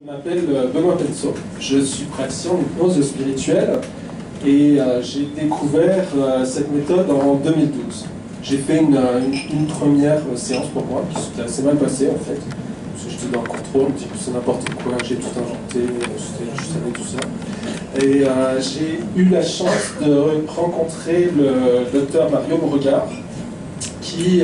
Je m'appelle Benoît Penso, je suis praticien d'hypnose spirituelle et j'ai découvert cette méthode en 2012. J'ai fait une première séance pour moi qui s'était assez mal passée en fait, parce que j'étais dans le contrôle, un petit peu c'est n'importe quoi, j'ai tout inventé, je savais tout ça. Et j'ai eu la chance de rencontrer le docteur Mario Beauregard qui,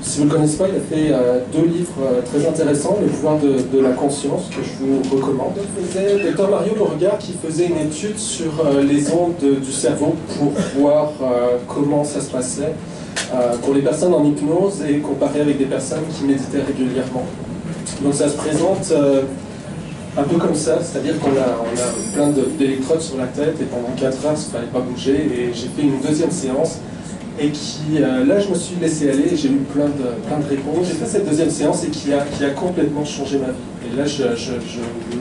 si vous ne le connaissez pas, il a fait deux livres très intéressants, Le pouvoir de la conscience, que je vous recommande. Le Dr Mario Beauregard qui faisait une étude sur les ondes du cerveau pour voir comment ça se passait pour les personnes en hypnose et comparé avec des personnes qui méditaient régulièrement. Donc ça se présente un peu comme ça, c'est-à-dire qu'on a plein d'électrodes sur la tête et pendant 4 heures, il ne fallait pas bouger et j'ai fait une deuxième séance. Et qui, là, je me suis laissé aller, j'ai eu plein de réponses. J'ai fait cette deuxième séance et qui a complètement changé ma vie. Et là,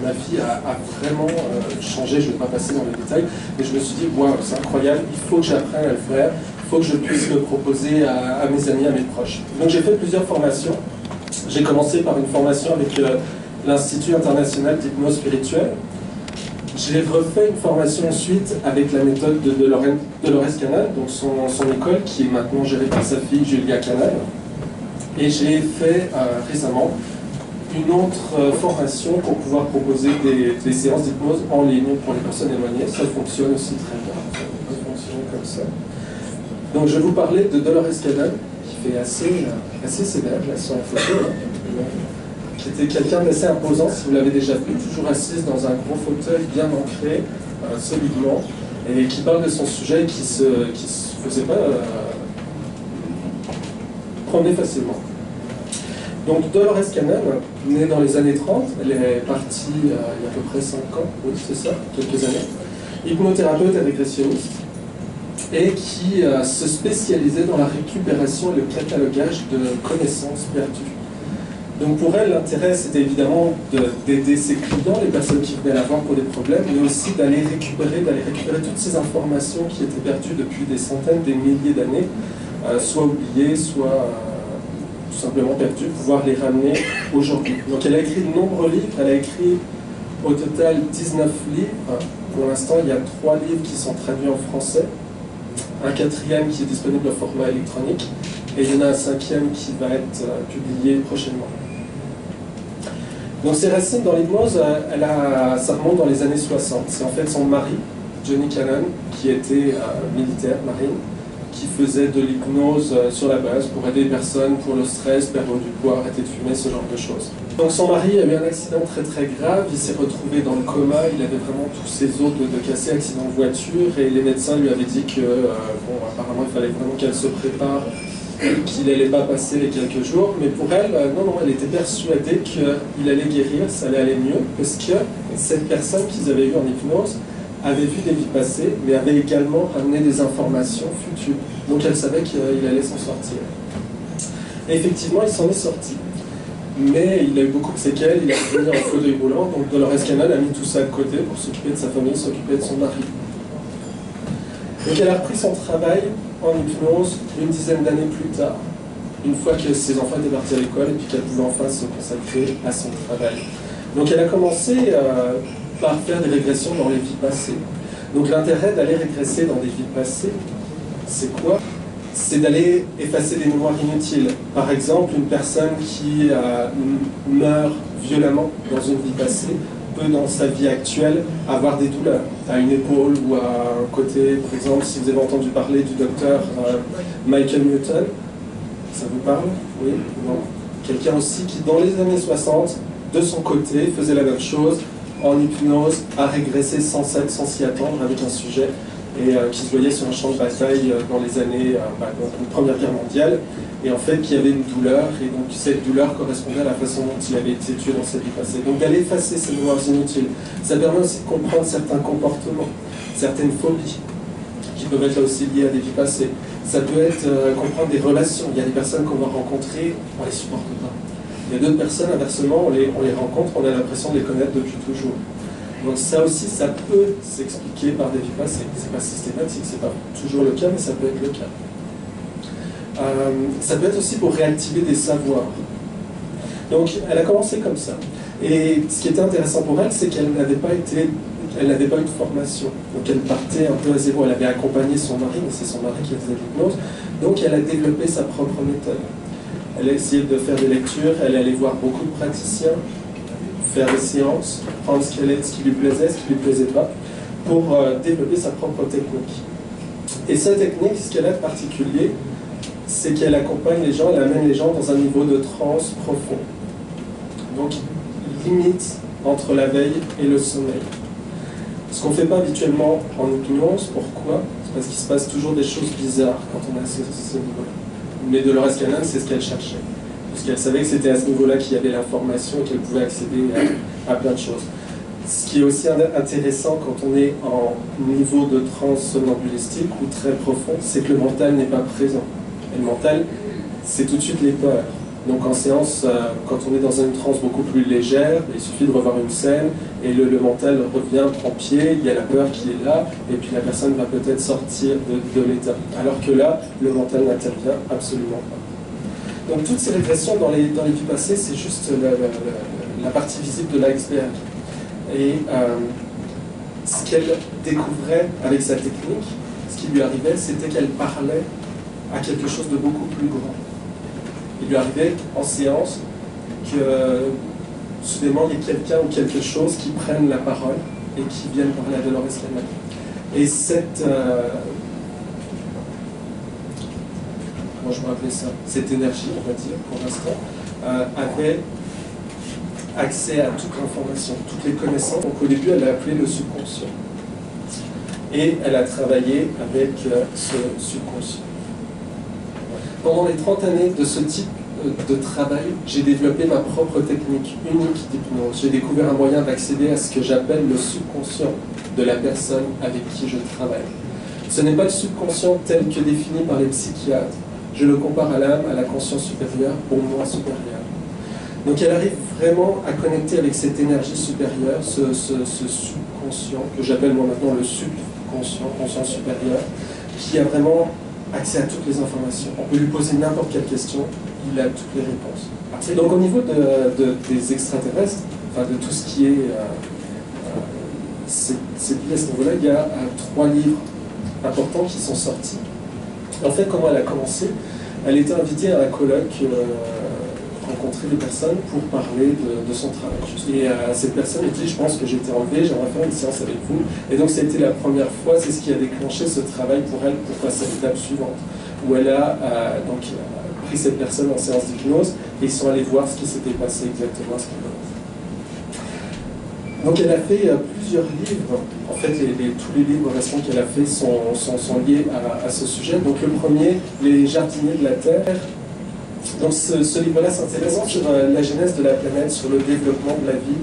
ma vie a vraiment changé, je ne vais pas passer dans les détails, mais je me suis dit, wow, c'est incroyable, il faut que j'apprenne à le faire, il faut que je puisse le proposer à mes amis, à mes proches. Donc j'ai fait plusieurs formations. J'ai commencé par une formation avec l'Institut international d'hypnose spirituelle. J'ai refait une formation ensuite avec la méthode de Dolores Canal, donc son école qui est maintenant gérée par sa fille Julia Canal. Et j'ai fait récemment une autre formation pour pouvoir proposer des séances d'hypnose en ligne pour les personnes éloignées. Ça fonctionne aussi très bien, ça peut fonctionner comme ça. Donc je vais vous parler de Dolores Canal, qui fait assez sévère là sur la photo. Qui était quelqu'un d'assez imposant, si vous l'avez déjà vu, toujours assise dans un gros fauteuil bien ancré, solidement, et qui parle de son sujet qui se faisait pas promener facilement. Donc Dolores Canal, née dans les années 30, elle est partie il y a à peu près 5 ans, oui c'est ça, quelques années, hypnothérapeute et régressionniste, et qui se spécialisait dans la récupération et le catalogage de connaissances perdues. Donc pour elle, l'intérêt, c'était évidemment d'aider ses clients, les personnes qui venaient la voir pour des problèmes, mais aussi d'aller récupérer toutes ces informations qui étaient perdues depuis des centaines, des milliers d'années, soit oubliées, soit tout simplement perdues, pouvoir les ramener aujourd'hui. Donc elle a écrit de nombreux livres, elle a écrit au total 19 livres. Pour l'instant, il y a 3 livres qui sont traduits en français, un 4e qui est disponible au format électronique, et il y en a un 5e qui va être publié prochainement. Donc ses racines dans l'hypnose, ça remonte dans les années 60. C'est en fait son mari, Johnny Cannon, qui était militaire, marine, qui faisait de l'hypnose sur la base pour aider les personnes pour le stress, perdre du poids, arrêter de fumer, ce genre de choses. Donc son mari a eu un accident très grave, il s'est retrouvé dans le coma, il avait vraiment tous ses os de cassé, accident de voiture, et les médecins lui avaient dit que, bon, apparemment il fallait vraiment qu'elle se prépare, qu'il n'allait pas passer les quelques jours, mais pour elle, non, elle était persuadée qu'il allait guérir, ça allait aller mieux, parce que cette personne qu'ils avaient eue en hypnose avait vu des vies passées, mais avait également ramené des informations futures. Donc elle savait qu'il allait s'en sortir. Et effectivement, il s'en est sorti. Mais il a eu beaucoup de séquelles, il a fini en fauteuil roulant, donc Dolores Canal a mis tout ça de côté pour s'occuper de sa famille, s'occuper de son mari. Donc elle a repris son travail en hypnose une dizaine d'années plus tard, une fois que ses enfants étaient partis à l'école et puis qu'elle pouvait enfin se consacrer à son travail. Donc elle a commencé par faire des régressions dans les vies passées. Donc l'intérêt d'aller régresser dans des vies passées, c'est quoi? C'est d'aller effacer des mémoires inutiles. Par exemple, une personne qui meurt violemment dans une vie passée peut, dans sa vie actuelle, avoir des douleurs à une épaule ou à un côté. Par exemple, si vous avez entendu parler du docteur Michael Newton, ça vous parle? Oui? Non? Quelqu'un aussi qui, dans les années 60, de son côté, faisait la même chose, en hypnose, a régressé sans s'y attendre avec un sujet, et qui se voyait sur un champ de bataille dans les années, donc la Première Guerre mondiale, et en fait qui avait une douleur, et donc cette douleur correspondait à la façon dont il avait été tué dans sa vie passée. Donc d'aller effacer ces mémoires inutiles, ça permet aussi de comprendre certains comportements, certaines phobies, qui peuvent être là aussi liées à des vies passées. Ça peut être comprendre des relations. Il y a des personnes qu'on va rencontrer, on ne les supporte pas. Il y a d'autres personnes, inversement, on les rencontre, on a l'impression de les connaître depuis toujours. Donc ça aussi, ça peut s'expliquer par des vies passées. C'est pas systématique, c'est pas toujours le cas, mais ça peut être le cas. Ça peut être aussi pour réactiver des savoirs. Donc elle a commencé comme ça. Et ce qui était intéressant pour elle, c'est qu'elle n'avait pas eu de formation. Donc elle partait un peu à zéro. Elle avait accompagné son mari, mais c'est son mari qui faisait l'hypnose. Donc elle a développé sa propre méthode. Elle a essayé de faire des lectures, elle allait voir beaucoup de praticiens, faire des séances, prendre ce qui lui plaisait, ce qui lui plaisait pas, pour développer sa propre technique. Et sa technique, ce qu'elle a de particulier, c'est qu'elle accompagne les gens, elle amène les gens dans un niveau de transe profond. Donc, limite entre la veille et le sommeil. Ce qu'on ne fait pas habituellement en hypnose, pourquoi? C'est parce qu'il se passe toujours des choses bizarres quand on est à ce niveau-là. Mais Dolores Cannon, c'est ce qu'elle cherchait. Parce qu'elle savait que c'était à ce niveau-là qu'il y avait l'information et qu'elle pouvait accéder à plein de choses. Ce qui est aussi intéressant quand on est en niveau de transe somnambulistique ou très profond, c'est que le mental n'est pas présent. Et le mental, c'est tout de suite les peurs. Donc en séance, quand on est dans une transe beaucoup plus légère, il suffit de revoir une scène et le mental revient, prend pied, il y a la peur qui est là, et puis la personne va peut-être sortir de l'état. Alors que là, le mental n'intervient absolument pas. Donc toutes ces régressions dans les vies passées, c'est juste la partie visible de l'iceberg. Et ce qu'elle découvrait avec sa technique, ce qui lui arrivait, c'était qu'elle parlait à quelque chose de beaucoup plus grand. Il lui arrivait en séance que soudainement il y ait quelqu'un ou quelque chose qui prenne la parole et qui vienne parler à Dolores Cannon. Et cette, comment je vais appeler ça, cette énergie, on va dire, pour l'instant, avait accès à toute l'information, toutes les connaissances. Donc au début, elle a appelé le subconscient. Et elle a travaillé avec ce subconscient. Pendant les 30 années de ce type de travail, j'ai développé ma propre technique unique d'hypnose. J'ai découvert un moyen d'accéder à ce que j'appelle le subconscient de la personne avec qui je travaille. Ce n'est pas le subconscient tel que défini par les psychiatres. Je le compare à l'âme, à la conscience supérieure, au moi supérieur. Donc elle arrive vraiment à connecter avec cette énergie supérieure, ce subconscient, que j'appelle moi maintenant le subconscient, conscience supérieure, qui a vraiment accès à toutes les informations. On peut lui poser n'importe quelle question, il a toutes les réponses. Et donc au niveau des extraterrestres, enfin de tout ce qui est c'est lié à ce niveau-là, il y a 3 livres importants qui sont sortis. En fait, comment elle a commencé? Elle était invitée à un colloque, rencontrer des personnes pour parler de son travail. Et cette personne a dit, je pense que j'ai été enlevée, j'aimerais faire une séance avec vous. Et donc ça a été la première fois, c'est ce qui a déclenché ce travail pour elle, pour passer à l'étape suivante, où elle a pris cette personne en séance d'hypnose, et ils sont allés voir ce qui s'était passé exactement à ce moment-là. Donc elle a fait plusieurs livres. En fait, tous les livres restants qu'elle a fait sont liés à ce sujet. Donc le premier, Les jardiniers de la Terre. Donc ce livre-là s'intéresse sur la genèse de la planète, sur le développement de la vie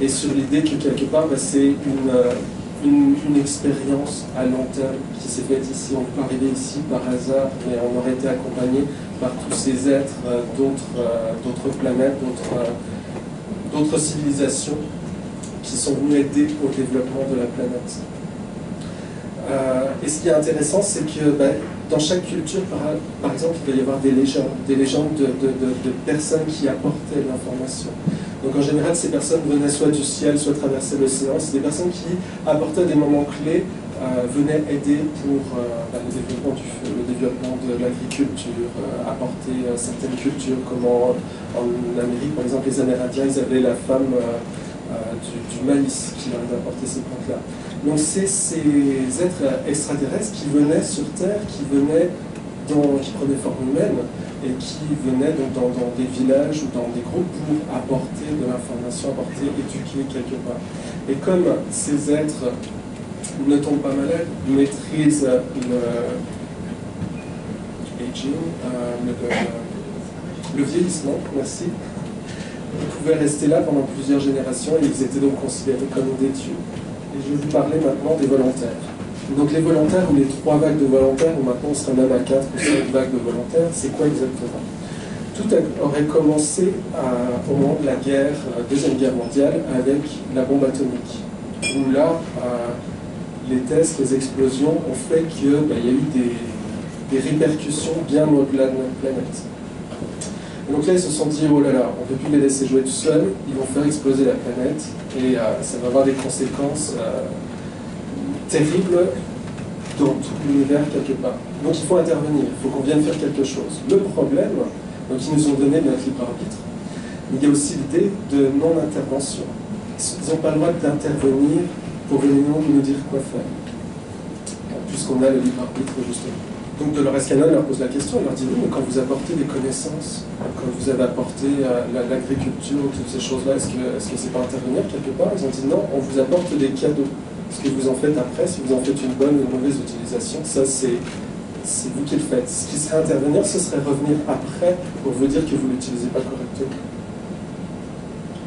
et sur l'idée que quelque part c'est une expérience à long terme qui s'est faite ici. On peut arriver ici par hasard, mais on aurait été accompagné par tous ces êtres d'autres planètes, d'autres civilisations qui sont venus aider au développement de la planète. Et ce qui est intéressant, c'est que dans chaque culture, par exemple, il va y avoir des légendes de personnes qui apportaient l'information. Donc en général, ces personnes venaient soit du ciel, soit traverser l'océan. C'est des personnes qui apportaient des moments clés, venaient aider pour le développement de l'agriculture, apporter certaines cultures, comme en Amérique, par exemple, les Amérindiens, ils avaient la femme du maïs qui leur apportait ces plantes-là. Donc c'est ces êtres extraterrestres qui venaient sur Terre, qui prenaient forme humaine et qui venaient donc dans des villages ou dans des groupes pour apporter de l'information, éduquer quelque part. Et comme ces êtres ne tombent pas malades, maîtrisent le vieillissement, merci, ils pouvaient rester là pendant plusieurs générations et ils étaient donc considérés comme des dieux. Et je vais vous parler maintenant des volontaires. Donc les volontaires, ou les 3 vagues de volontaires, ou maintenant on serait même à 4 ou 5 vagues de volontaires, c'est quoi exactement? Tout aurait commencé au moment de la Deuxième Guerre mondiale avec la bombe atomique. Où là, les tests, les explosions ont fait qu'il y a eu des répercussions bien au-delà de notre planète. Et donc là, ils se sont dit, oh là là, on ne peut plus les laisser jouer tout seuls, ils vont faire exploser la planète, et ça va avoir des conséquences terribles dans tout l'univers quelque part. Donc il faut intervenir, il faut qu'on vienne faire quelque chose. Le problème, donc ils nous ont donné notre libre arbitre, il y a aussi l'idée de non-intervention. Ils n'ont pas le droit d'intervenir pour venir nous dire quoi faire, puisqu'on a le libre arbitre justement. Donc Dolores Cannon leur pose la question, elle leur dit oui, mais quand vous apportez des connaissances, quand vous avez apporté l'agriculture, toutes ces choses-là, est-ce que c'est pas intervenir quelque part? Ils ont dit non, on vous apporte des cadeaux. Ce que vous en faites après, si vous en faites une bonne ou une mauvaise utilisation, ça c'est vous qui le faites. Ce qui serait intervenir, ce serait revenir après pour vous dire que vous ne l'utilisez pas correctement.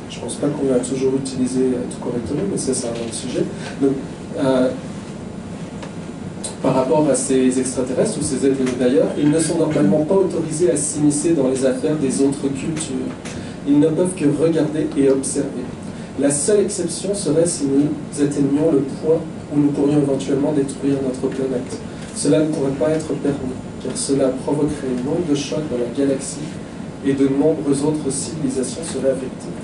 Je ne pense pas qu'on a toujours utilisé tout correctement, mais ça c'est un autre sujet. Donc, par rapport à ces extraterrestres ou ces êtres d'ailleurs, ils ne sont normalement pas autorisés à s'immiscer dans les affaires des autres cultures. Ils ne peuvent que regarder et observer. La seule exception serait si nous atteignions le point où nous pourrions éventuellement détruire notre planète. Cela ne pourrait pas être permis, car cela provoquerait une onde de choc dans la galaxie et de nombreuses autres civilisations seraient affectées.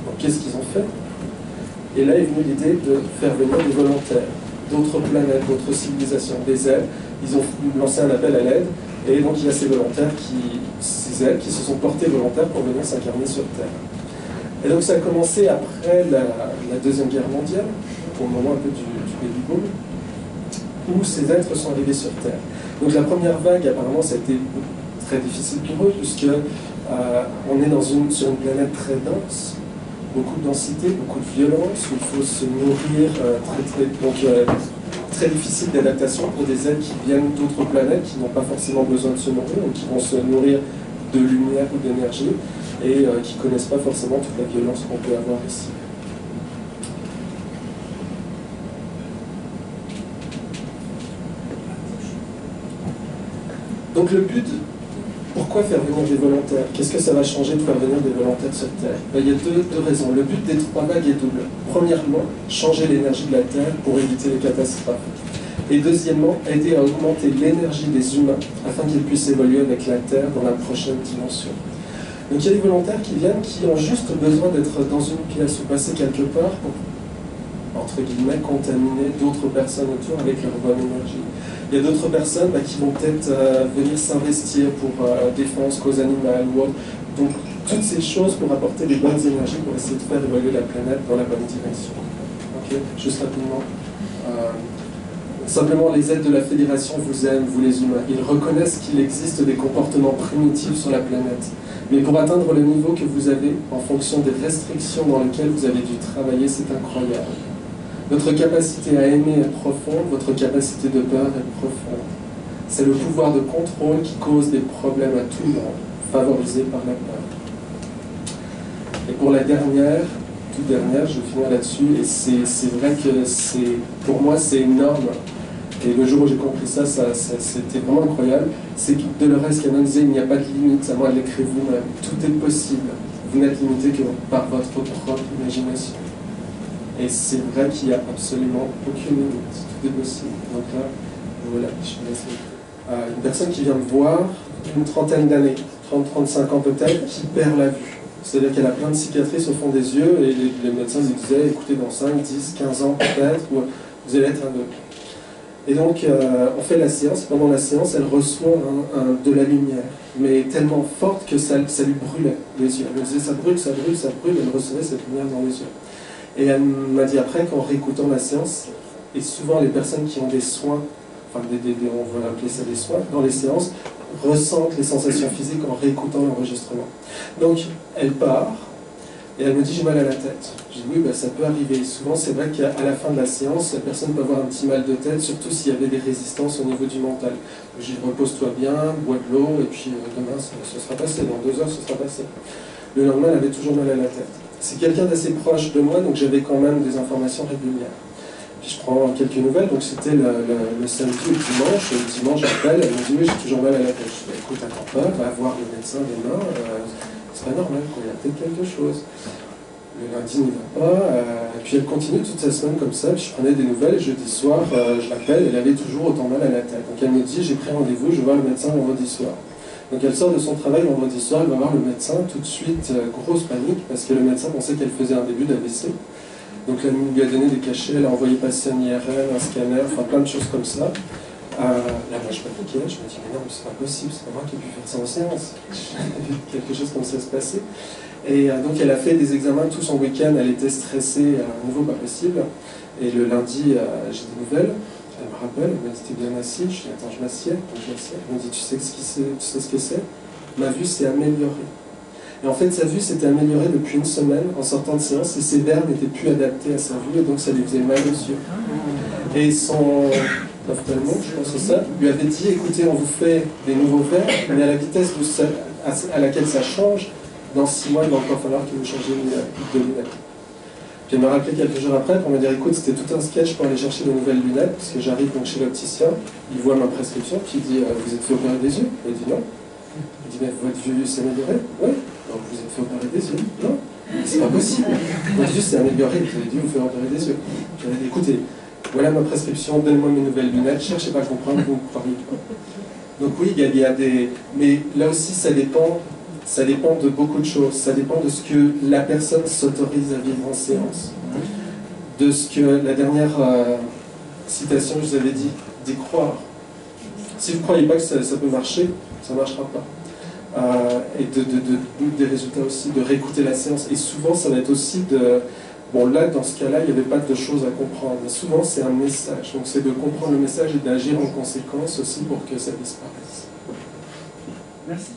Donc qu'est-ce qu'ils ont fait? Et là est venue l'idée de faire venir des volontaires d'autres planètes, d'autres civilisations, des aides. Ils ont lancé un appel à l'aide, et donc il y a ces volontaires, ces aides, qui se sont portés volontaires pour venir s'incarner sur Terre. Et donc ça a commencé après la Deuxième Guerre mondiale, au moment un peu du baby boom, où ces êtres sont arrivés sur Terre. Donc la première vague, apparemment, ça a été très difficile pour eux, puisque on est sur une planète très dense, beaucoup de densité, beaucoup de violence, où il faut se nourrir très difficile d'adaptation pour des êtres qui viennent d'autres planètes, qui n'ont pas forcément besoin de se nourrir, ou qui vont se nourrir de lumière ou d'énergie, et qui ne connaissent pas forcément toute la violence qu'on peut avoir ici. Donc le but, pourquoi faire venir des volontaires? Qu'est-ce que ça va changer de faire venir des volontaires sur Terre? Il y a deux raisons. Le but des 3 vagues est double. Premièrement, changer l'énergie de la Terre pour éviter les catastrophes. Et deuxièmement, aider à augmenter l'énergie des humains afin qu'ils puissent évoluer avec la Terre dans la prochaine dimension. Donc il y a des volontaires qui viennent, qui ont juste besoin d'être dans une pièce ou passer quelque part pour, entre guillemets, contaminer d'autres personnes autour avec leur bonne énergie. Il y a d'autres personnes qui vont peut-être venir s'investir pour défense, cause animale ou autre. Donc toutes ces choses pour apporter des bonnes énergies pour essayer de faire évoluer la planète dans la bonne direction. Ok, juste rapidement. Simplement, les aides de la Fédération vous aiment, vous les humains. Ils reconnaissent qu'il existe des comportements primitifs sur la planète. Mais pour atteindre le niveau que vous avez, en fonction des restrictions dans lesquelles vous avez dû travailler, c'est incroyable. Votre capacité à aimer est profonde, votre capacité de peur est profonde. C'est le pouvoir de contrôle qui cause des problèmes à tout le monde, favorisé par la peur. Et pour la dernière, toute dernière, je vais finir là-dessus, et c'est vrai que pour moi c'est énorme. Et le jour où j'ai compris ça, c'était vraiment incroyable. C'est que Dolores Cannon disait il n'y a pas de limite, à moi de l'écrire vous-même. Tout est possible. Vous n'êtes limité que par votre propre imagination. Et c'est vrai qu'il n'y a absolument aucune limite. Tout est possible. Donc là, voilà, je vais laisser. Une personne qui vient me voir, une trentaine d'années, 30-35 ans peut-être, qui perd la vue. C'est-à-dire qu'elle a plein de cicatrices au fond des yeux, et les médecins lui disaient, écoutez, dans 5, 10, 15 ans peut-être, vous allez être aveugle. Et donc, on fait la séance. Pendant la séance, elle reçoit de la lumière, mais tellement forte que ça lui brûlait les yeux. Elle me disait, ça brûle, ça brûle, ça brûle, elle recevait cette lumière dans les yeux. Et elle m'a dit après qu'en réécoutant la séance, et souvent les personnes qui ont des soins, enfin on va appeler ça des soins, dans les séances, ressentent les sensations physiques en réécoutant l'enregistrement. Donc, elle part, et elle me dit j'ai mal à la tête. Je dis oui, ça peut arriver. Souvent c'est vrai qu'à la fin de la séance, la personne peut avoir un petit mal de tête, surtout s'il y avait des résistances au niveau du mental. Je dis repose-toi bien, bois de l'eau, et puis demain ce sera passé, dans 2 heures ce sera passé. Le lendemain elle avait toujours mal à la tête. C'est quelqu'un d'assez proche de moi, donc j'avais quand même des informations régulières. Puis je prends quelques nouvelles, donc c'était le samedi ou le dimanche. Le dimanche j'appelle, elle me dit oui j'ai toujours mal à la tête. Je dis écoute, attends pas, va voir le médecin demain. C'est pas normal, il y a peut-être quelque chose. Le lundi n'y va pas, et puis elle continue toute sa semaine comme ça, puis je prenais des nouvelles, et jeudi soir, je l'appelle, elle avait toujours autant mal à la tête. Donc elle me dit, j'ai pris rendez-vous, je vais voir le médecin vendredi soir. Donc elle sort de son travail vendredi soir, elle va voir le médecin, tout de suite, grosse panique, parce que le médecin pensait qu'elle faisait un début d'AVC. Donc elle lui a donné des cachets, elle a envoyé passer un IRM, un scanner, enfin plein de choses comme ça. Là, moi, je paniquais, je me dis, mais non, c'est pas possible, c'est pas moi qui ai pu faire ça en séance. J'ai vu quelque chose comme ça se passer. Et donc, elle a fait des examens tout son week-end, elle était stressée à un niveau pas possible. Et le lundi, j'ai des nouvelles. Elle me rappelle, elle m'a dit, t'es bien assis? Je dis, attends, je m'assieds. Donc, je m'assieds. Elle me dit, tu sais ce que c'est? Ma vue s'est améliorée. Et en fait, sa vue s'était améliorée depuis une semaine en sortant de séance, et ses verres n'étaient plus adaptés à sa vue, et donc ça lui faisait mal aux yeux. Et son ophtalmo, je pense que ça, lui avait dit, écoutez, on vous fait des nouveaux verres, mais à la vitesse à laquelle ça change, dans 6 mois, il va encore falloir que vous changiez de lunettes. Puis elle m'a rappelé quelques jours après pour me dire, écoute, c'était tout un sketch pour aller chercher de nouvelles lunettes, parce que j'arrive donc chez l'opticien, il voit ma prescription, puis il dit, vous êtes fait opérer des yeux? Elle dit non. Il dit, mais votre vue s'est améliorée? Oui. Donc vous êtes fait opérer des yeux? Non. C'est pas possible. Votre vue s'est améliorée, vous avez dû vous faire opérer des yeux. J'avais dit, écoutez, voilà ma prescription, donnez-moi mes nouvelles lunettes, cherchez pas à comprendre, vous ne croyez pas. Donc oui, il y a des... Mais là aussi, ça dépend de beaucoup de choses. Ça dépend de ce que la personne s'autorise à vivre en séance. De ce que la dernière citation que je vous avais dit, d'y croire. Si vous ne croyez pas que ça peut marcher, ça ne marchera pas. Et des résultats aussi, de réécouter la séance. Et souvent, ça va être aussi de... Bon, là, dans ce cas-là, il n'y avait pas de choses à comprendre. Mais souvent, c'est un message. Donc, c'est de comprendre le message et d'agir en conséquence aussi pour que ça disparaisse. Merci.